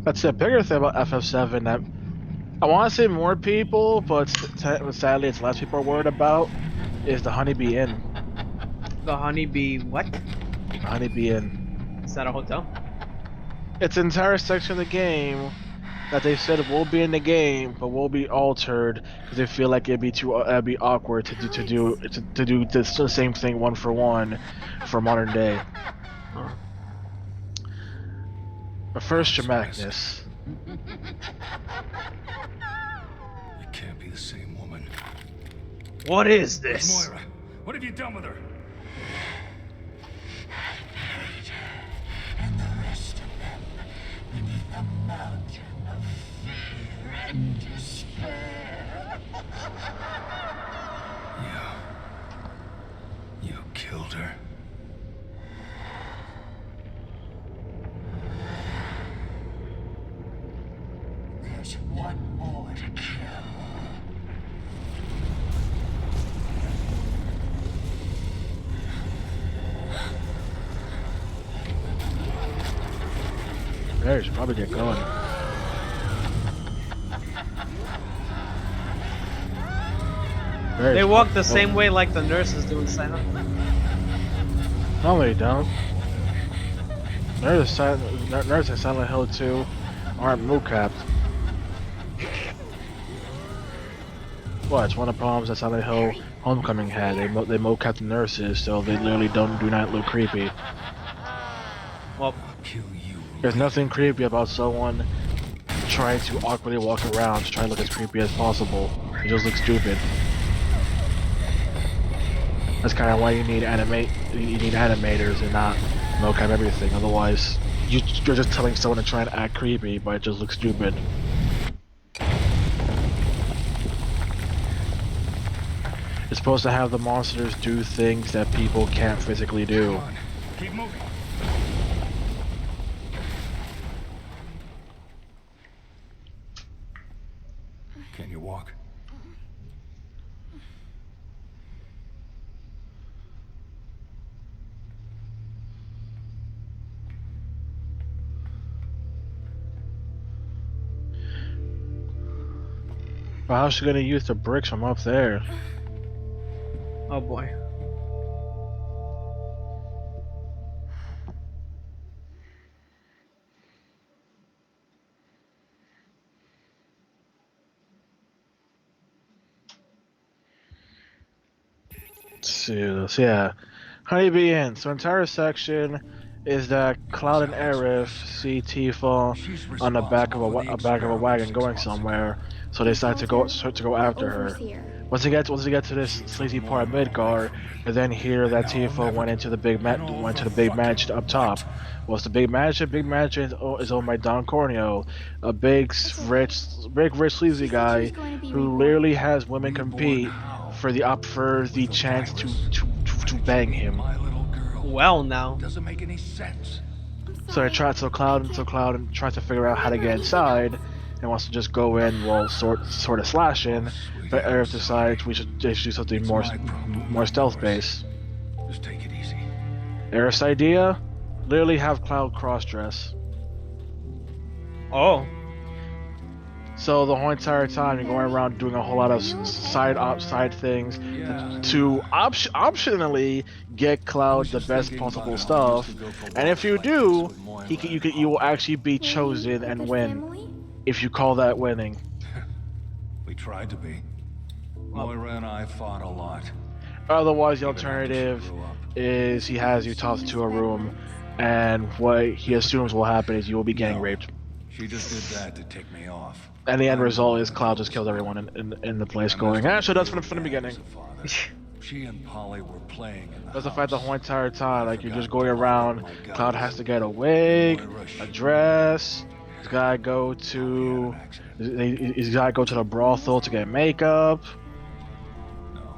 That's the bigger thing about FF7 that I want to say more people, but sadly it's less people are worried about is the Honeybee Inn. The Honeybee what? The Honeybee Inn. Is that a hotel? It's an entire section of the game that they said will be in the game, but will be altered because they feel like it'd be awkward to do this the same thing one for one for modern day. Huh. But first, your Magnus. It can't be the same woman. What is this? Moira, what have you done with her? And the rest of them beneath a mountain of fear and despair. You killed her. There's one more to kill. There, should probably get going. They walk the same way like the nurses do in Silent. No, they don't. Nurses in Silent Hill 2 aren't mocapped. Well, it's one of the problems that Silent Hill Homecoming had. They mocap the nurses, so they literally do not look creepy. Well, Kill you. There's nothing creepy about someone trying to awkwardly walk around to try to look as creepy as possible. It just looks stupid. That's kind of why you need animators and not mocap everything. Otherwise, you're just telling someone to try and act creepy, but it just looks stupid. It's supposed to have the monsters do things that people can't physically do. Come on, keep moving. Can you walk? But how's she gonna use the bricks from up there? oh boy. Let's see this. Yeah. Honeybee Inn. So entire section is that Cloud and Aerith see Tifa on the back of a wagon going somewhere, so they decide to go after her. Once they get to this sleazy part of Midgar, they then hear that Tifa went to the big mansion up top. What's the big mansion? Big mansion is owned by Don Corneo, a big rich sleazy guy who literally has women compete for the chance to bang him. My little girl. Well now. Doesn't make any sense. So Cloud tries to figure out how to get inside and wants to just go in while sort of slashing, but Aerith decides they should do something more stealth based. Just take it easy. Aerith's idea? Literally have Cloud cross-dress. Oh. So the whole entire time you're going around doing a whole lot of side things to optionally get Cloud the best possible stuff, and if you do, you will actually be chosen and win, if you call that winning. We tried to be. Moira and I fought a lot. Otherwise, the alternative is he has you tossed into a room, and what he assumes will happen is you will be gang raped. She just did that to tick me off. And the end result is Cloud just kills everyone in the place, going, so that's from the beginning. She and Polly were playing in the That's the house. fact the whole entire time, like, you're just going around, Cloud has to get a wig, a dress, he's gotta go to the brothel to get makeup, No,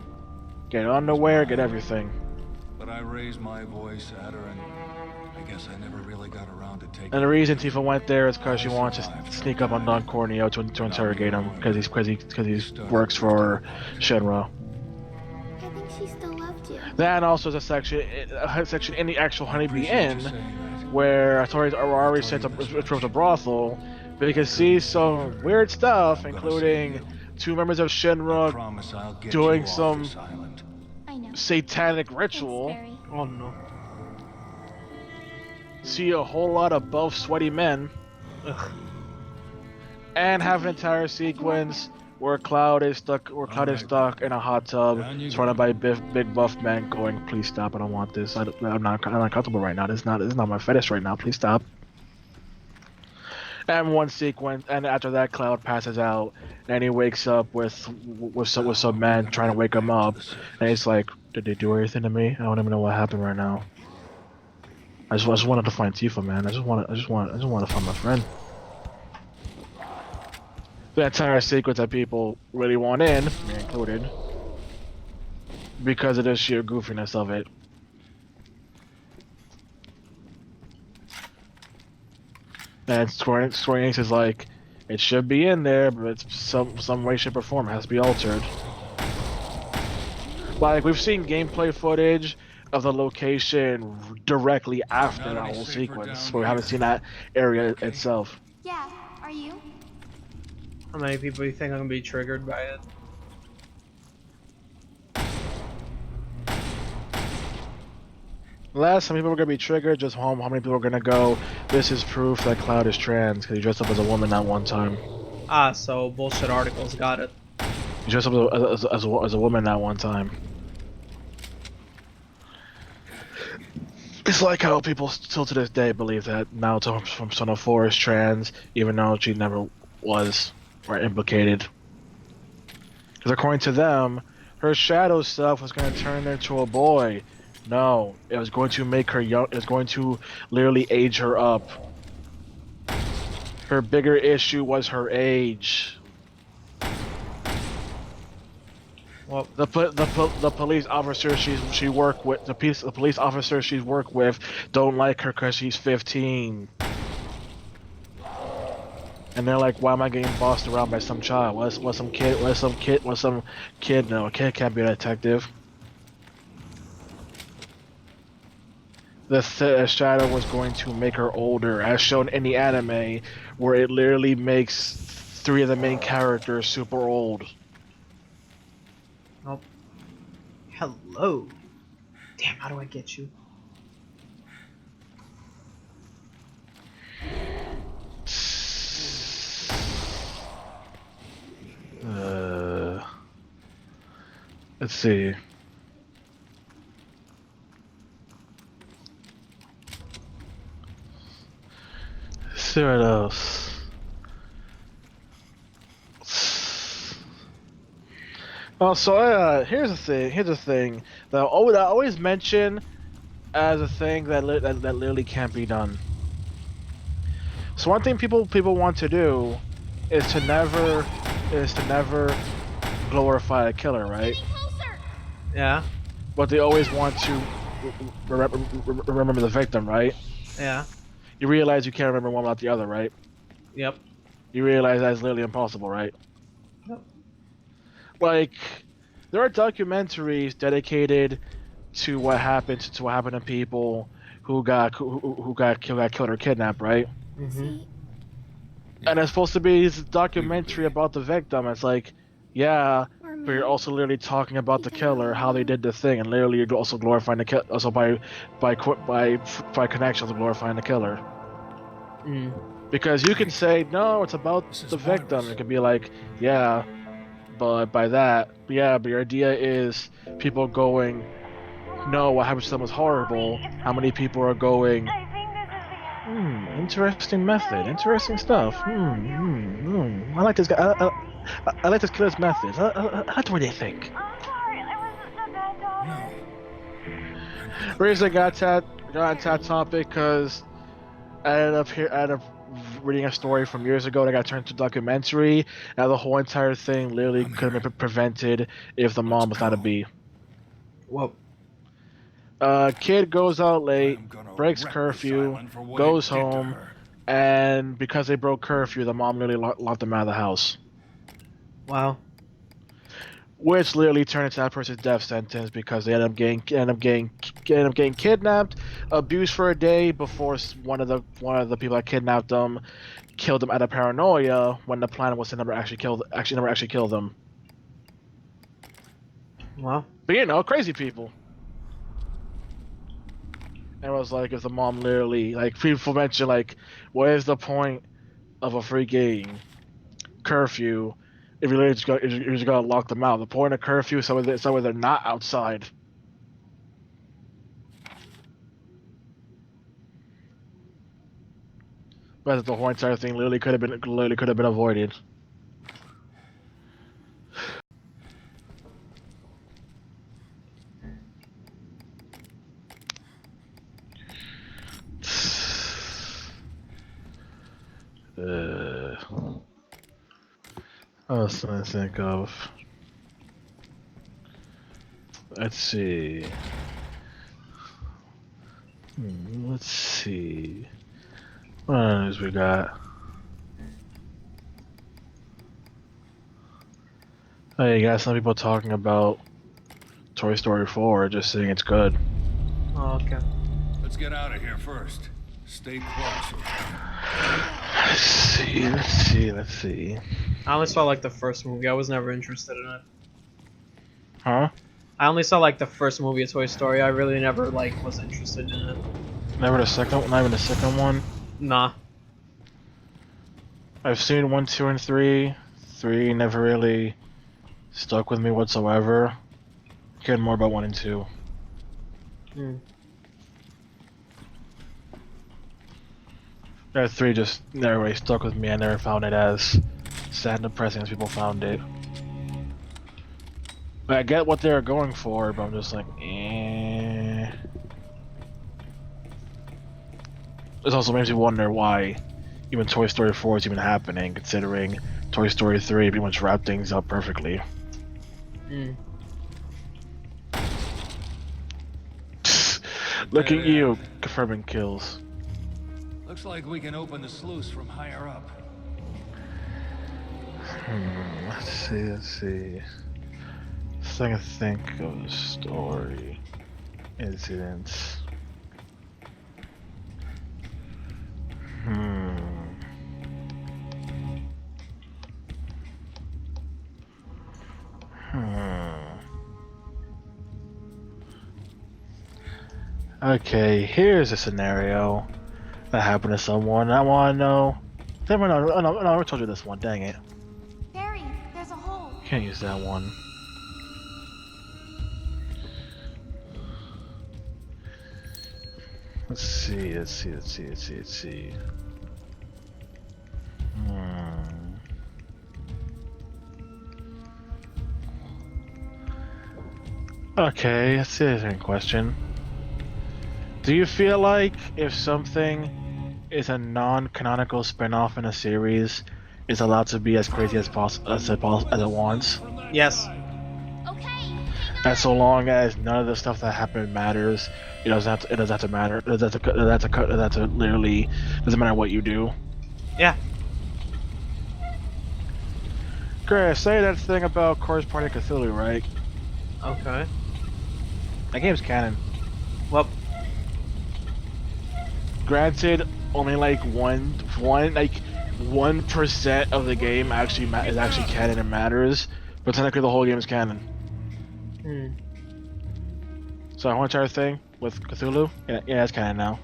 get underwear, get everything. but I raised my voice at her, and I guess I never really got around to taking. And the reason Tifa went there is because she wanted to sneak up on Don Corneo to interrogate him, because he works for Shenron. I think she still loved you. That also is a section in the actual Honeybee Inn, where authorities are already sent to approach a brothel, We can see some weird stuff, I'm gonna save including you. 2 members of I Shinra promise I'll get doing you off some this island. I know. satanic Thanks, ritual. Barry. Oh no. See a whole lot of buff, sweaty men, Ugh. and It's have an okay. entire I can sequence walk where Cloud is stuck, Alright, stuck in a hot tub, down you surrounded go. by big buff men, going, "Please stop! I don't want this. I'm not comfortable right now. This is not my fetish right now. Please stop." And one sequence, and after that, Cloud passes out, and he wakes up with some man trying to wake him up, and he's like, "Did they do anything to me? I don't even know what happened right now. I just wanted to find Tifa, man. I just want to find my friend." The entire sequence that people really want in, me included, because of the sheer goofiness of it. And Square Enix is like, it should be in there, but it's some way, shape, or form it has to be altered. Like, we've seen gameplay footage of the location directly after Not that any whole safer sequence, down but we haven't here. seen that area Okay. itself. Yeah, are you? How many people do you think I'm gonna be triggered by it? Last time people were gonna be triggered, just how many people are gonna go, "This is proof that Cloud is trans," because he dressed up as a woman that one time. Ah, so bullshit articles. Got it. He dressed up as a woman that one time. It's like how people still to this day believe that Naoto from Persona 4 is trans, even though she never was or implicated. Because according to them, her shadow self was going to turn her into a boy. No, it was going to make her young. It was going to literally age her up. Her bigger issue was her age. Well, The police officer she worked with the police officer she's worked with don't like her because she's 15. And they're like, "Why am I getting bossed around by some child? What some kid? No, a kid can't be a detective." The shadow was going to make her older, as shown in the anime, where it literally makes 3 of the main characters super old. nope. Hello. Damn, how do I get you? Let's see. Let's see what else. Oh, so here's the thing. Here's the thing that I always mention as a thing that literally can't be done. So one thing people want to do is to never glorify a killer, right? Yeah. But they always want to remember the victim, right? Yeah. You realize you can't remember one without the other, right? Yep. You realize that's literally impossible, right? Yep. Like, there are documentaries dedicated to what happened to people who got killed or kidnapped, right? Mm-hmm. See, And it's supposed to be this documentary about the victim. It's like, yeah, or but you're me. also literally talking about the killer, how they did the thing, and literally you're also glorifying the killer, also by connection, also glorifying the killer. Mm. Because you can say, no, it's about This is the victim. Virus. It could be like, yeah, but by that, yeah, but your idea is people going, no, what happened to them was horrible. How many people are going, interesting method, interesting stuff. I like this guy. I like this killer's methods. I like the way they think. No. Reason I got that topic because I ended up reading a story from years ago that got turned into a documentary. Now the whole entire thing literally could have been prevented if the mom was not a bee. Whoa. Kid goes out late, I'm gonna breaks wreck this curfew, island for what goes it did to home, her. and because they broke curfew, the mom literally locked them out of the house. Wow. which literally turned into that person's death sentence because they end up getting kidnapped, abused for a day before one of the people that kidnapped them killed them out of paranoia when the plan was to never actually kill them. Well, But you know, crazy people. And it was like if the mom literally like people mention like, what is the point of a freaking curfew if you literally just gotta lock them out? The point of curfew is so they're not outside. But the whole entire thing literally could have been avoided. I was trying to think of. Let's see. Let's see. What others we got? Oh, you got some people talking about Toy Story 4, just saying it's good. oh, okay. Let's get out of here first. Stay close. Let's see. I only saw like the first movie. I was never interested in it. Huh? I only saw like the first movie of Toy Story. I really never like was interested in it. Not even the second one. Nah. I've seen 1, 2, and 3. 3 never really stuck with me whatsoever. Cared more about 1 and 2. Hmm. 3 just never really stuck with me. I never found it as sad and depressing as people found it. But I get what they're going for, but I'm just like, eh. This also makes me wonder why even Toy Story 4 is even happening, considering Toy Story 3 pretty much wrapped things up perfectly. Hmm. Look at you, confirming kills. Looks like we can open the sluice from higher up. Let's see. So I can think of the story. Incidents. Okay, here's a scenario that happened to someone. I want to know. No, I told you this one. Dang it. Barry, there's a hole. Can't use that one. Let's see. Okay, let's see the question. Do you feel like if something is a non-canonical spin-off in a series, it's allowed to be as crazy as it wants? Yes. Okay. And so long as none of the stuff that happened matters, it doesn't have to matter. It doesn't matter what you do. Yeah. Chris, say that thing about Corresponding Cthulhu, right? Okay. That game's canon. Well, Granted, only like 1% of the game is actually canon and matters, but technically the whole game is canon. hmm. So the whole entire thing with Cthulhu, yeah, it's canon now.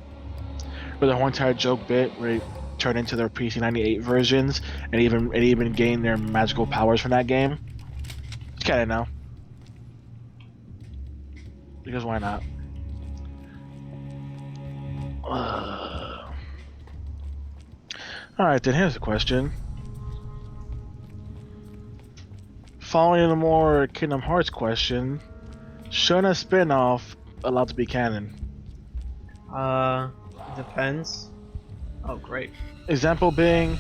But the whole entire joke bit where they turned into their PC-98 versions and even gained their magical powers from that game, it's canon now. Because why not? Alright, then here's a question. Following the more Kingdom Hearts question, shouldn't a spin-off allowed to be canon? Depends. Oh, great. Example being,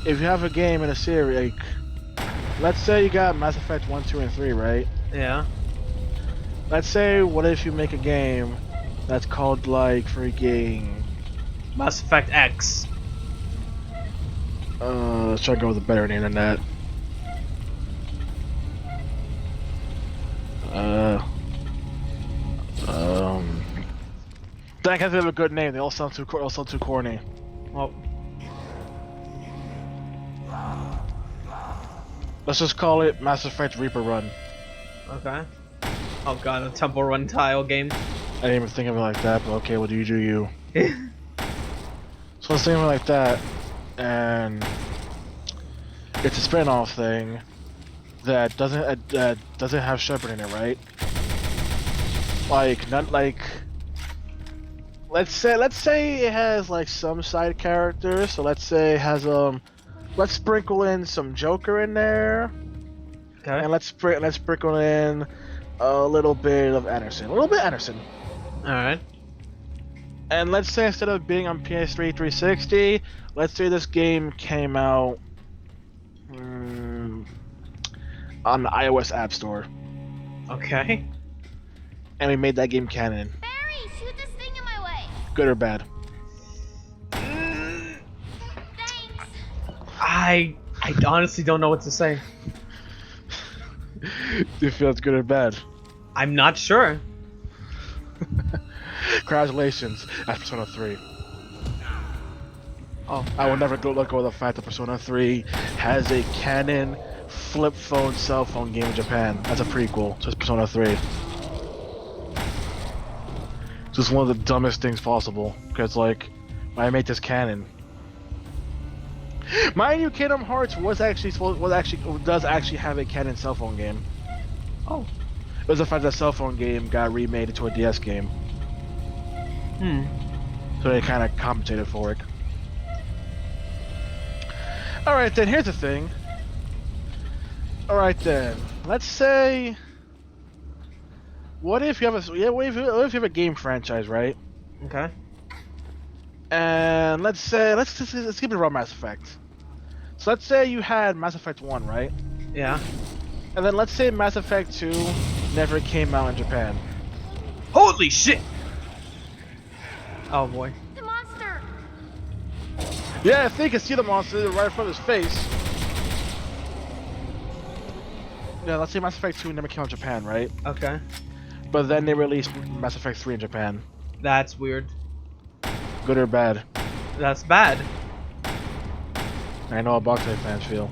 if you have a game in a series, like, let's say you got Mass Effect 1, 2, and 3, right? Yeah. Let's say, what if you make a game that's called, like, freaking... Mass Effect X. Let's try to go with a better name than that. That can't have a good name. They all sound too corny. Well, Let's just call it Mass Effect Reaper Run. okay. Oh god, a Temple Run tile game. I didn't even think of it like that, but okay, well, you do you. So let's think of it like that, and it's a spin-off thing that doesn't have Shepard in it, right? Like, not like. Let's say it has like some side characters. So let's say it has let's sprinkle in some Joker in there, Okay. and let's sprinkle in a little bit of Anderson, Alright. and let's say instead of being on PS3 360, let's say this game came out on the iOS App Store, Okay. and we made that game canon. Barry, shoot this thing in my way. Good or bad? Thanks. I honestly don't know what to say. Do you feel it's good or bad? I'm not sure. Congratulations, that's Persona 3. Oh. I will never let go of the fact that Persona 3 has a canon flip phone cell phone game in Japan. That's a prequel to Persona 3. Just one of the dumbest things possible. Because like, why make this canon? Mind you, Kingdom Hearts does actually have a canon cell phone game. Oh. It was the fact that cell phone game got remade into a DS game. Hmm. So they kind of compensated for it. Alright then, here's the thing. Alright then, let's say... What if you have what if you have a game franchise, right? Okay. And let's keep it around Mass Effect. So let's say you had Mass Effect 1, right? Yeah. And then let's say Mass Effect 2 never came out in Japan. Holy shit! Oh boy. The monster. Yeah, if they can see the monster right in front of his face. Yeah, let's say Mass Effect 2 never came out in Japan, right? Okay. But then they released Mass Effect 3 in Japan. That's weird. Good or bad? That's bad. I know how Boktai fans feel.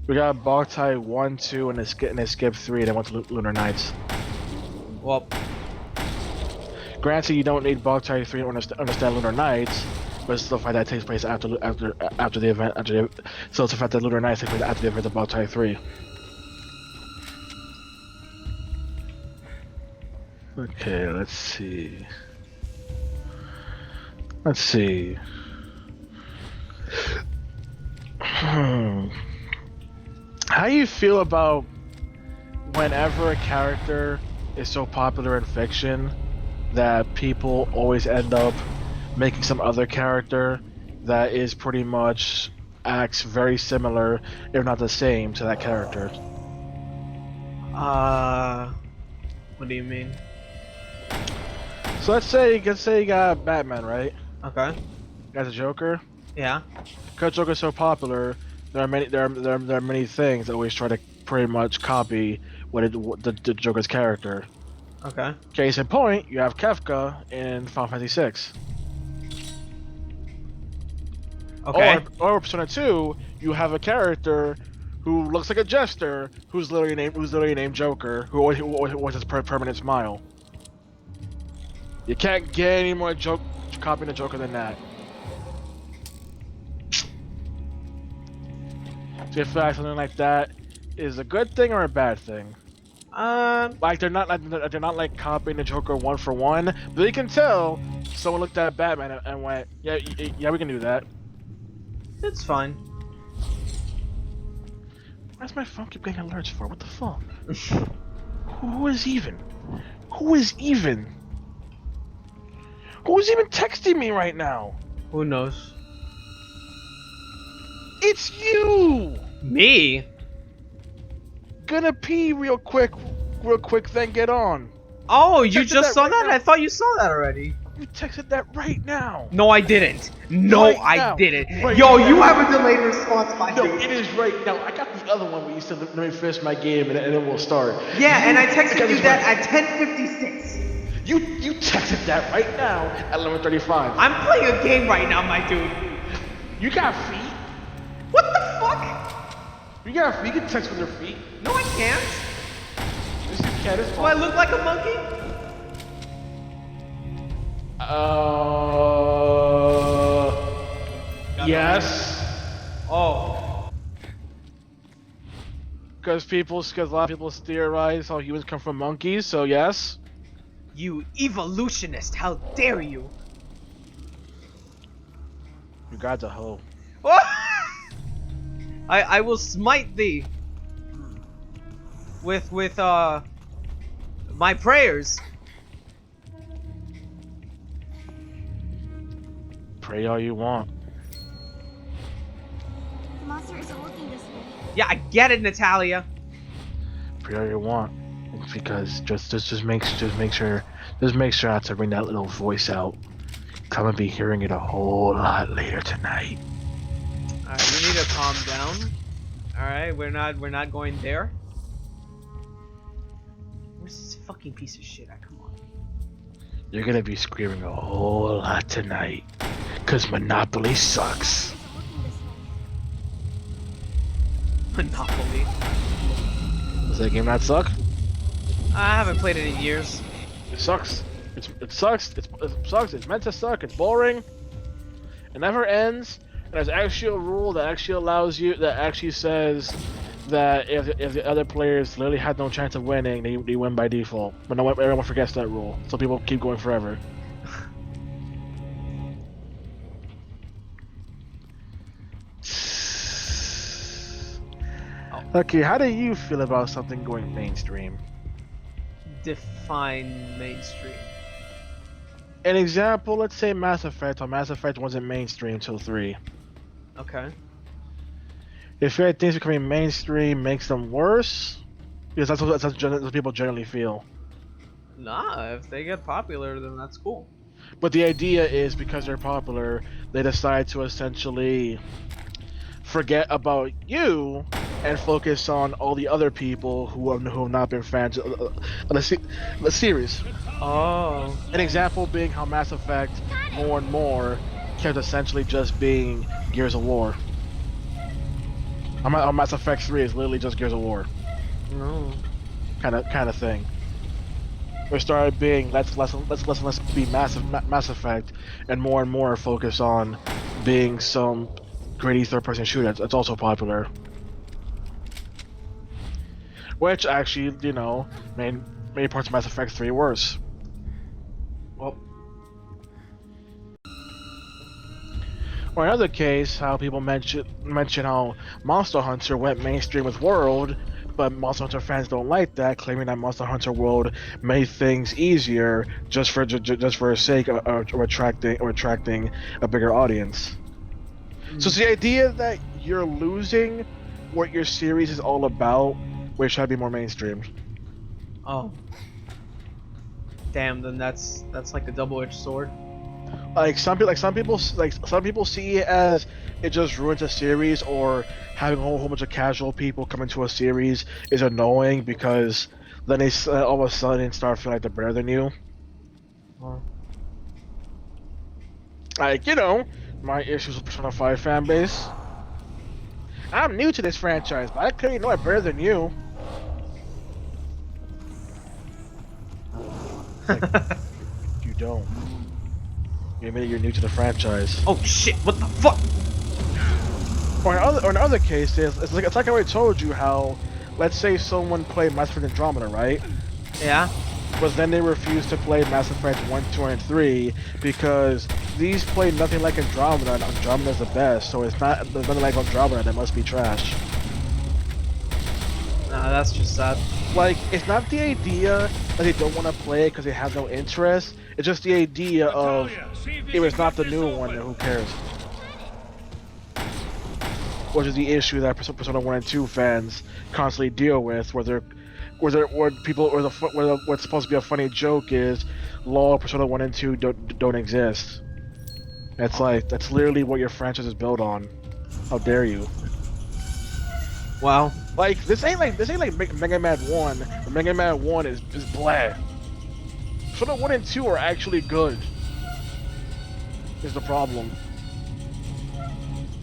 We got Boktai 1, 2, and they skipped 3, and they went to Lunar Nights. Well, Granted, you don't need Boktai 3 to understand Lunar Nights, but it's the fact that it takes place after the event. So it's the fact that Lunar Nights takes place after the event of Boktai 3. Okay, let's see. How you feel about whenever a character is so popular in fiction that people always end up making some other character that is pretty much acts very similar, if not the same, to that character? what do you mean? So let's say you got Batman, right? Okay. You got the Joker. Yeah. Because Joker's so popular, there are many things that always try to pretty much copy the Joker's character. Okay. Case in point, you have Kefka in Final Fantasy VI. Okay. Or Persona 2, you have a character who looks like a jester, who's literally named Joker, who always has a permanent smile. You can't get any more copying the Joker than that. Do you feel like something like that is a good thing or a bad thing? Like they're not like copying the Joker one for one, but you can tell someone looked at Batman and went, yeah, we can do that. It's fine. Why's my phone keep getting alerts for? What the fuck? Who is even texting me right now? Who knows? It's you! Me? Gonna pee real quick, then get on. Oh, you Texted just that saw right that? now. I thought you saw that already. You texted that right now. No, I didn't. No, Right I now. didn't. Right Yo, now. you have a delayed response by No, me. it is right now. I got the other one where you said, let me finish my game and then we'll start. Yeah, and I got texted you this that right. at 10:56. You texted that right now at 11:35. I'm playing a game right now, my dude. You got feet? What the fuck? You got feet? You can text with your feet. No, I can't. This is cat is Do I look like a monkey? Yes. Oh. Because a lot of people theorize how humans come from monkeys, so yes. You evolutionist, how dare you? You got the hoe. I will smite thee with my prayers. Pray all you want. The monster isn't looking this way. Yeah, I get it, Natalia. Pray all you want. It's because just make sure not to bring that little voice out. I'm gonna be hearing it a whole lot later tonight. Alright, you need to calm down. Alright, we're not going there. Where's this fucking piece of shit? Come on. You're gonna be screaming a whole lot tonight. Cause Monopoly sucks. Monopoly. Does that game not suck? I haven't played it in years. It sucks. It sucks. It sucks. It's meant to suck. It's boring. It never ends. And there's actually a rule that actually allows you, that actually says that if the other players literally had no chance of winning, they win by default. But no, everyone forgets that rule, so people keep going forever. Okay, how do you feel about something going mainstream? Define mainstream. An example, let's say Mass Effect. Mass Effect wasn't mainstream till 3. Okay. You feel like things becoming mainstream makes them worse? Because that's what people generally feel. Nah, if they get popular, then that's cool. But the idea is because they're popular, they decide to essentially forget about you and focus on all the other people who have not been fans of the series. Oh. An example being how Mass Effect more and more kept essentially just being Gears of War. Mass Effect 3 is literally just Gears of War. No. Kind of thing. We started being let's be Mass Effect, and more focus on being some gritty third-person shooter that's also popular. Which actually, you know, made parts of Mass Effect 3 worse. Well. Or another case, how people mention how Monster Hunter went mainstream with World, but Monster Hunter fans don't like that, claiming that Monster Hunter World made things easier just for the sake of attracting a bigger audience. So it's the idea that you're losing what your series is all about, where it should be more mainstream. Oh. Damn, then that's like a double-edged sword. Some people see it as it just ruins a series, or having a whole bunch of casual people come into a series is annoying because then they all of a sudden start feeling like they're better than you. Oh. Like, you know, my issues with Persona 5 fanbase. I'm new to this franchise, but I clearly know I'm better than you. Like, you don't. You admit you're new to the franchise. Oh shit! What the fuck? Or in other cases, it's like I already told you how, let's say someone played Mass Effect Andromeda, right? Yeah. But then they refused to play Mass Effect 1, 2, and 3 because these play nothing like Andromeda, and Andromeda's the best, so there's nothing like Andromeda, that must be trash. Nah, that's just sad. Like, it's not the idea that they don't want to play it because they have no interest, it's just the idea of, if it's not the new one, then who cares? Which is the issue that Persona 1 and 2 fans constantly deal with, what's supposed to be a funny joke is, lol, Persona 1 and 2 don't exist. It's like, that's literally what your franchise is built on. How dare you? Wow. Like, this ain't like Mega Man 1. Mega Man 1 is blah. Persona 1 and 2 are actually good. Is the problem.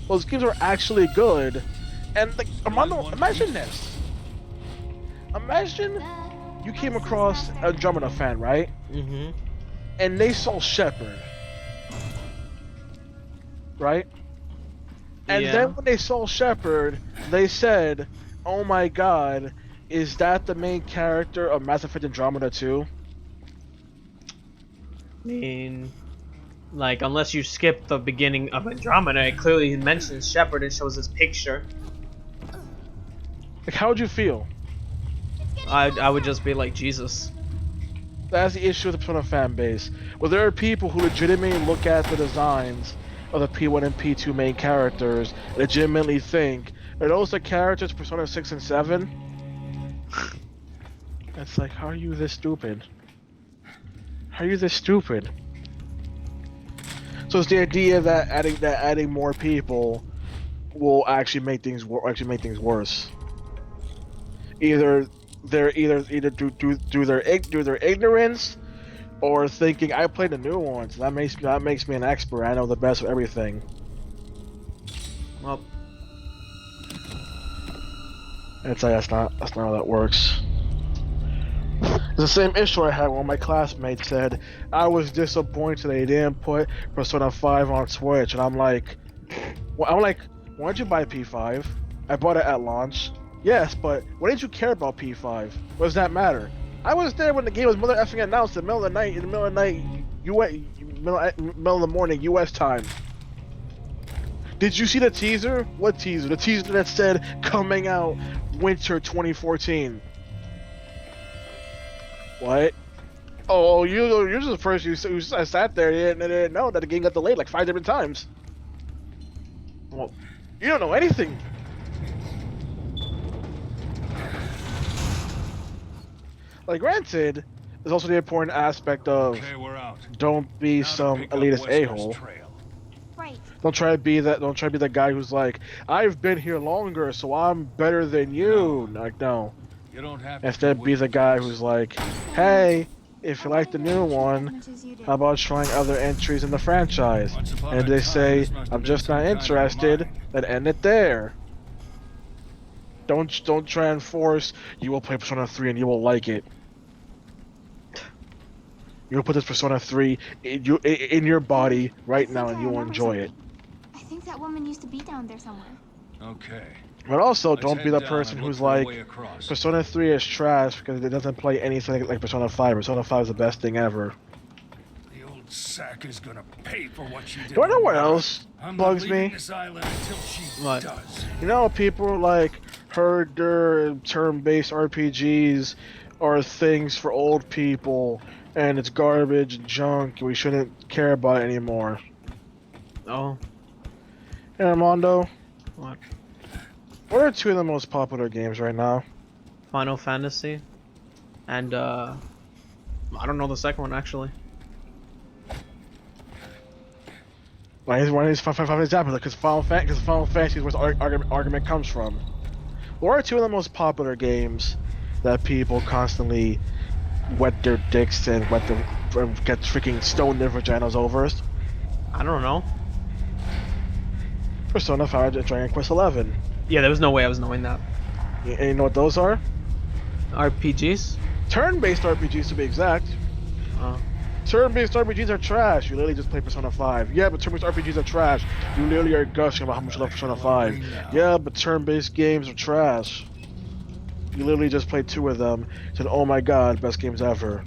Those games are actually good. And like, Armando, imagine this. Imagine you came across a Andromeda fan, right? Mm-hmm. And they saw Shepard. Right? And Yeah. then when they saw Shepard, they said, "Oh my god, is that the main character of Mass Effect Andromeda 2?" I mean, like, unless you skip the beginning of Andromeda, it clearly mentions Shepard and shows his picture. Like, how would you feel? I would just be like, Jesus. That's the issue with the Persona fan base. Well, there are people who legitimately look at the designs of the P1 and P2 main characters, legitimately think, are those the characters of Persona 6 and 7? It's like, how are you this stupid? How are you this stupid? So it's the idea that adding more people will actually make things worse. Either through their ignorance, or thinking I played the new ones. That makes me an expert. I know the best of everything. Well, It's like that's not how that works. It's the same issue I had when my classmates said I was disappointed they didn't put Persona 5 on Switch, and I'm like, why did you buy P5? I bought it at launch. Yes, but why didn't you care about P5? What does that matter? I was there when the game was mother effing announced in the middle of the night, middle of the morning, US time. Did you see the teaser? What teaser? The teaser that said coming out winter 2014. What? Oh, you're just the person who sat there and didn't know that the game got delayed like 5 different times. Well, you don't know anything. Like, granted, there's also the important aspect of Okay, we're out. don't be Now to some pick up elitist Wesker's a-hole. trail. Right. Don't try to be the guy who's like, I've been here longer, so I'm better than you. Like, no. You don't have to Instead, do be what the you guy do. who's like, hey, if you like the new one, how about trying other entries in the franchise? Once upon And a they time, say, this must have I'm been just some not kind of a interested, mine. then end it there. Don't try and force, you will play Persona 3 and you will like it. You'll put this Persona 3 in your body right now and you will enjoy it. I think that woman used to be down there somewhere. Okay. But also, Let's don't be head the down person and look who's for a like, way across. Persona 3 is trash because it doesn't play anything like Persona 5. Persona 5 is the best thing ever. The old sack is gonna pay for what she did. Do you know what to me. else I'm bugs not leaving me? this island until she What? does. You know, people like herder turn-based RPGs are things for old people, and it's garbage and junk, and we shouldn't care about it anymore. oh, Hey, Armando, what? what are two of the most popular games right now? Final Fantasy, and I don't know the second one actually. Why is Final example? Because Final Fantasy is where the argument comes from. What are two of the most popular games that people constantly wet their dicks and get freaking stoned their vaginas over? I don't know. Persona 5 and Dragon Quest 11. Yeah, there was no way I was knowing that. And you know what those are? RPGs? Turn-based RPGs to be exact. Oh. Turn-based RPGs are trash. You literally just play Persona 5. Yeah, but turn-based RPGs are trash. You literally are gushing about how much you love Persona 5. Yeah, but turn-based games are trash. You literally just played 2 of them. Said, oh my god, best games ever.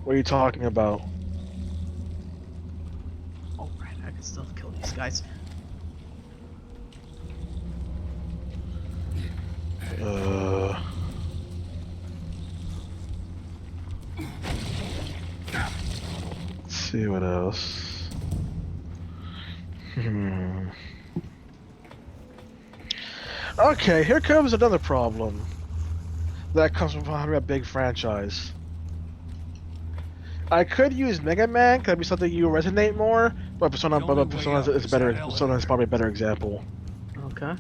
What are you talking about? Oh, right, I can still kill these guys. Let's see what else. Okay, here comes another problem that comes from having a big franchise. I could use Mega Man, could be something you resonate more, but Persona is better. Persona is probably a better example. Okay.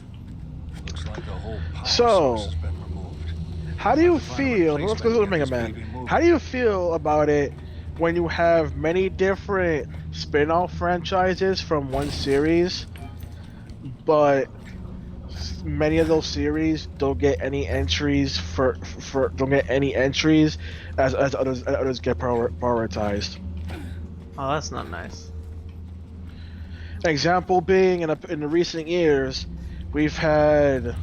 Looks like the whole power So, source has been removed. How do you feel? Let's go to Mega Man. How do you feel about it when you have many different spin-off franchises from one series, but many of those series don't get any entries as others get prioritized? Oh, that's not nice. Example being in the recent years, we've had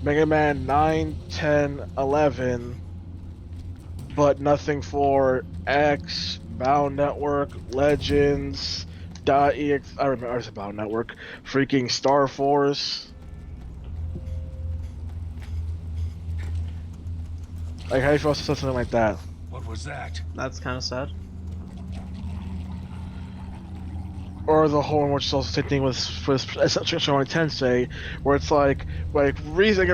Mega Man 9, 10, 11, but nothing for X, Bound Network, Legends, .ex. I remember it's Bound Network, freaking Star Force. Like, how do you feel about something like that? What was that? That's kind of sad. Or the whole one, which is also the same thing with Showing Tensei, where it's like in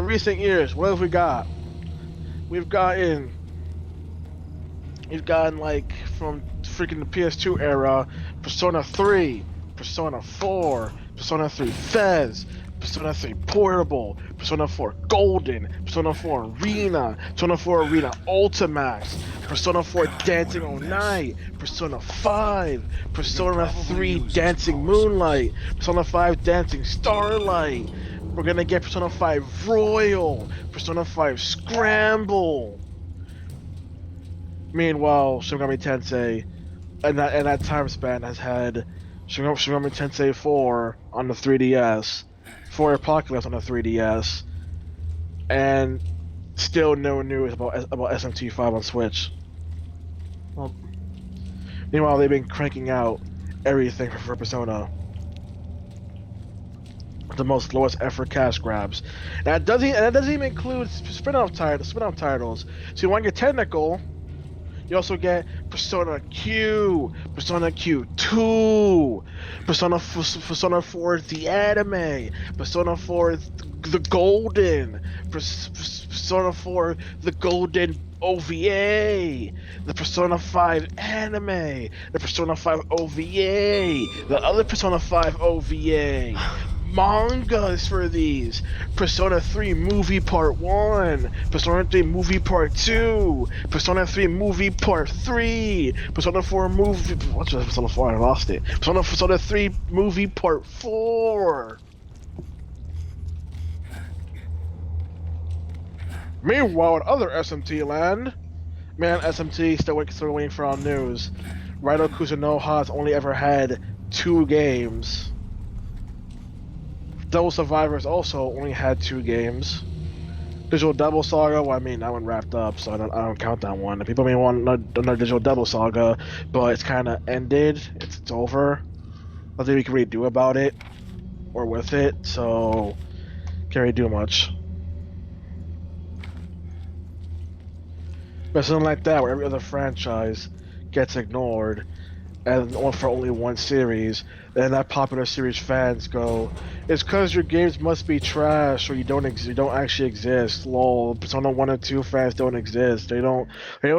recent years, what have we got? We've gotten like from freaking the PS2 era, Persona 3, Persona 4, Persona 3 Fez, Persona 3 Portable, Persona 4 Golden, Persona 4 Arena, Persona 4 Arena Ultimax, Persona 4 Dancing All Night, Persona 5, Persona 3 Dancing Moonlight, Persona 5 Dancing Starlight. We're gonna get Persona 5 Royal, Persona 5 Scramble. Meanwhile, Shin Megami Tensei, in that time span, has had Shin Megami Tensei 4 on the 3DS, 4 Apocalypse on the 3DS, and still no news about SMT5 on Switch. Well, Meanwhile, they've been cranking out everything for Persona. The most lowest effort cash grabs. And that doesn't even include spin-off titles. So you want to get technical, you also get Persona Q, Persona Q2, Persona 4 the anime, Persona 4 the Golden, Persona 4 the Golden OVA, the Persona 5 anime, the Persona 5 OVA, the other Persona 5 OVA. Mangas for these: Persona 3 Movie Part 1, Persona 3 Movie Part 2, Persona 3 Movie Part 3, Persona 4 Movie... What's Persona 4? I lost it. Persona 3 Movie Part 4. Meanwhile, in other SMT land, man, SMT still waiting for our news. Raito Kusunoha has only ever had 2 games. Double Survivors also only had 2 games. Digital Double Saga, well, I mean, that one wrapped up, so I don't count that one. People may want another Digital Double Saga, but it's kind of ended. It's over. Nothing we can really do about it or with it, so can't really do much. But something like that, where every other franchise gets ignored, and for only one series, then that popular series fans go, it's because your games must be trash or you don't actually exist. Lol, Persona 1 and 2 fans don't exist. They don't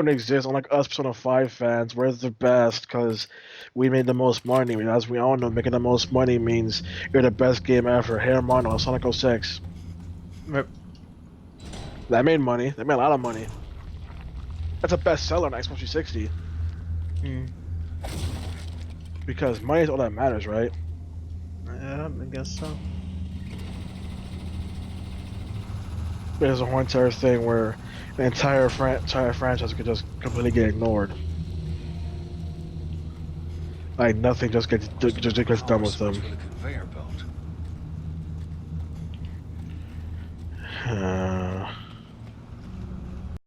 exist. Unlike us Persona 5 fans, we're the best because we made the most money. As we all know, making the most money means you're the best game ever. Hair Mono, Sonic 06. Rip. That made money. That made a lot of money. That's a bestseller on Xbox 360. Because money is all that matters, right? Yeah, I guess so. There's a whole entire thing where the entire franchise could just completely get ignored. Like nothing just gets done with them. With a conveyor belt.